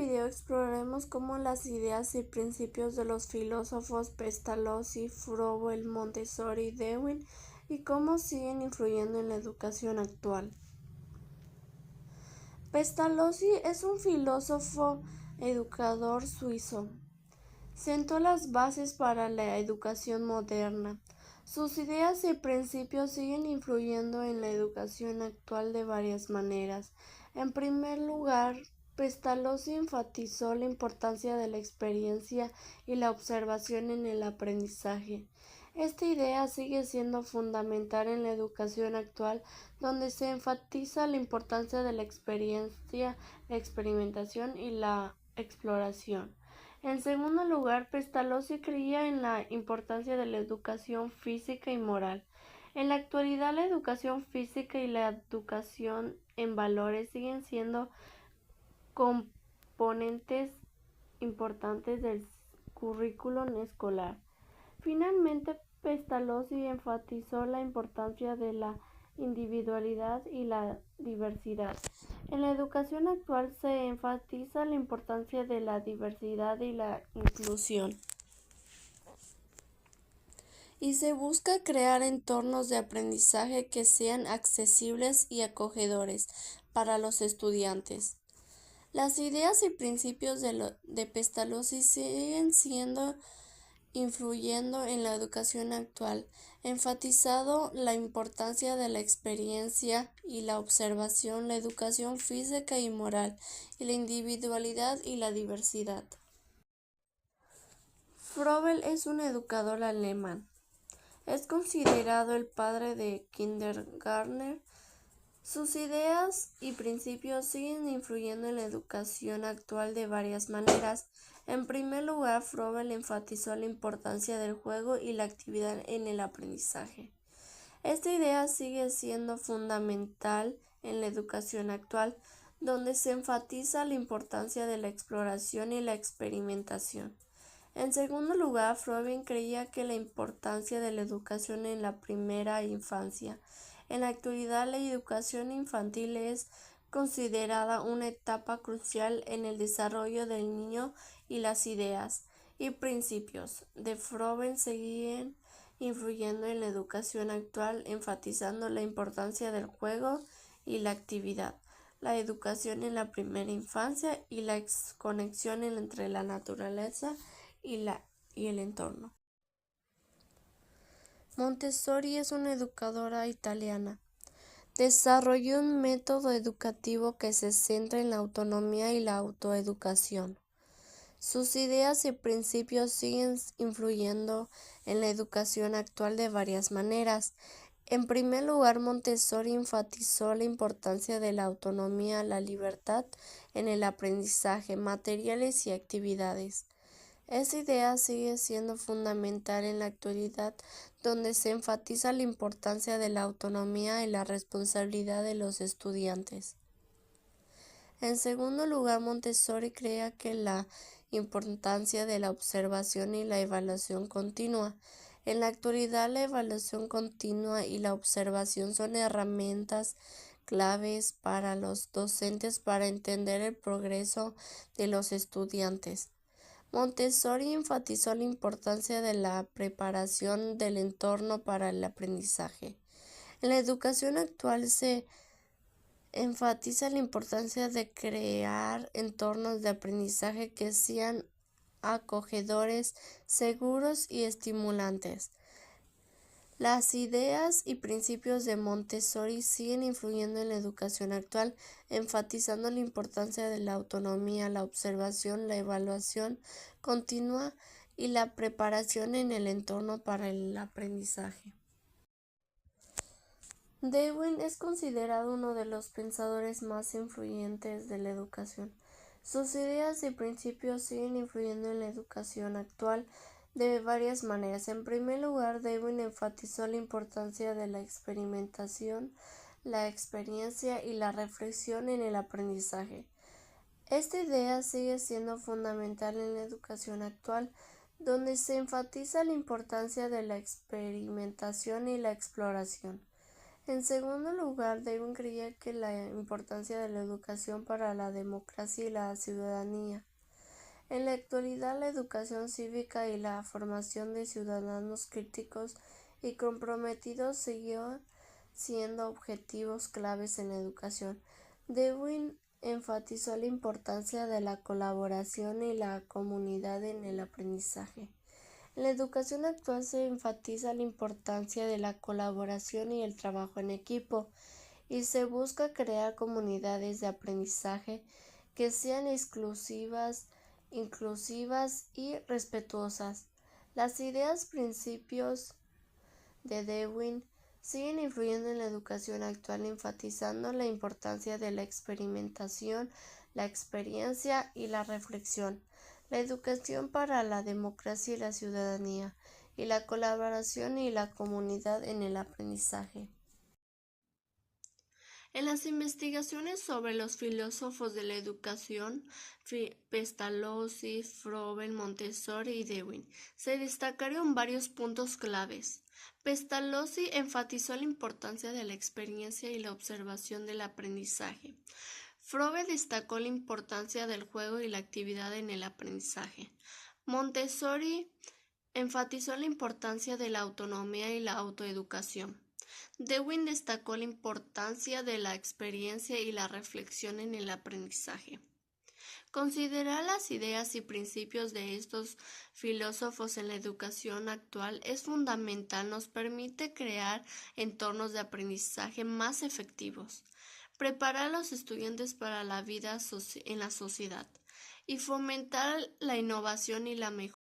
video exploraremos cómo las ideas y principios de los filósofos Pestalozzi, Froebel, Montessori y Darwin y cómo siguen influyendo en la educación actual. Pestalozzi es un filósofo educador suizo. Sentó las bases para la educación moderna. Sus ideas y principios siguen influyendo en la educación actual de varias maneras. En primer lugar, Pestalozzi enfatizó la importancia de la experiencia y la observación en el aprendizaje. Esta idea sigue siendo fundamental en la educación actual, donde se enfatiza la importancia de la experiencia, la experimentación y la exploración. En segundo lugar, Pestalozzi creía en la importancia de la educación física y moral. En la actualidad, la educación física y la educación en valores siguen siendo componentes importantes del currículum escolar. Finalmente, Pestalozzi enfatizó la importancia de la individualidad y la diversidad. En la educación actual se enfatiza la importancia de la diversidad y la inclusión, y se busca crear entornos de aprendizaje que sean accesibles y acogedores para los estudiantes. Las ideas y principios de Pestalozzi siguen influyendo en la educación actual, enfatizado la importancia de la experiencia y la observación, la educación física y moral, y la individualidad y la diversidad. Froebel es un educador alemán. Es considerado el padre de Kindergarten. Sus ideas y principios siguen influyendo en la educación actual de varias maneras. En primer lugar, Froebel enfatizó la importancia del juego y la actividad en el aprendizaje. Esta idea sigue siendo fundamental en la educación actual, donde se enfatiza la importancia de la exploración y la experimentación. En segundo lugar, Froebel creía que la importancia de la educación en la primera infancia. En la actualidad, la educación infantil es considerada una etapa crucial en el desarrollo del niño, y las ideas y principios de Froebel siguen influyendo en la educación actual, enfatizando la importancia del juego y la actividad, la educación en la primera infancia y la conexión entre la naturaleza y el entorno. Montessori es una educadora italiana. Desarrolló un método educativo que se centra en la autonomía y la autoeducación. Sus ideas y principios siguen influyendo en la educación actual de varias maneras. En primer lugar, Montessori enfatizó la importancia de la autonomía, la libertad en el aprendizaje, materiales y actividades. Esta idea sigue siendo fundamental en la actualidad, donde se enfatiza la importancia de la autonomía y la responsabilidad de los estudiantes. En segundo lugar, Montessori creía que la importancia de la observación y la evaluación continua. En la actualidad, la evaluación continua y la observación son herramientas claves para los docentes para entender el progreso de los estudiantes. Montessori enfatizó la importancia de la preparación del entorno para el aprendizaje. En la educación actual se enfatiza la importancia de crear entornos de aprendizaje que sean acogedores, seguros y estimulantes. Las ideas y principios de Montessori siguen influyendo en la educación actual, enfatizando la importancia de la autonomía, la observación, la evaluación continua y la preparación en el entorno para el aprendizaje. Darwin es considerado uno de los pensadores más influyentes de la educación. Sus ideas y principios siguen influyendo en la educación actual de varias maneras. En primer lugar, Darwin enfatizó la importancia de la experimentación, la experiencia y la reflexión en el aprendizaje. Esta idea sigue siendo fundamental en la educación actual, donde se enfatiza la importancia de la experimentación y la exploración. En segundo lugar, Darwin creía que la importancia de la educación para la democracia y la ciudadanía. En la actualidad, la educación cívica y la formación de ciudadanos críticos y comprometidos siguió siendo objetivos claves en la educación. Darwin enfatizó la importancia de la colaboración y la comunidad en el aprendizaje. En la educación actual se enfatiza la importancia de la colaboración y el trabajo en equipo, y se busca crear comunidades de aprendizaje que sean inclusivas y respetuosas. Las ideas principios de Darwin siguen influyendo en la educación actual, enfatizando la importancia de la experimentación, la experiencia y la reflexión, la educación para la democracia y la ciudadanía, y la colaboración y la comunidad en el aprendizaje. En las investigaciones sobre los filósofos de la educación, Pestalozzi, Froben, Montessori y Darwin, se destacaron varios puntos claves. Pestalozzi enfatizó la importancia de la experiencia y la observación del aprendizaje. Froben destacó la importancia del juego y la actividad en el aprendizaje. Montessori enfatizó la importancia de la autonomía y la autoeducación. Darwin destacó la importancia de la experiencia y la reflexión en el aprendizaje. Considerar las ideas y principios de estos filósofos en la educación actual es fundamental, nos permite crear entornos de aprendizaje más efectivos, preparar a los estudiantes para la vida en la sociedad y fomentar la innovación y la mejora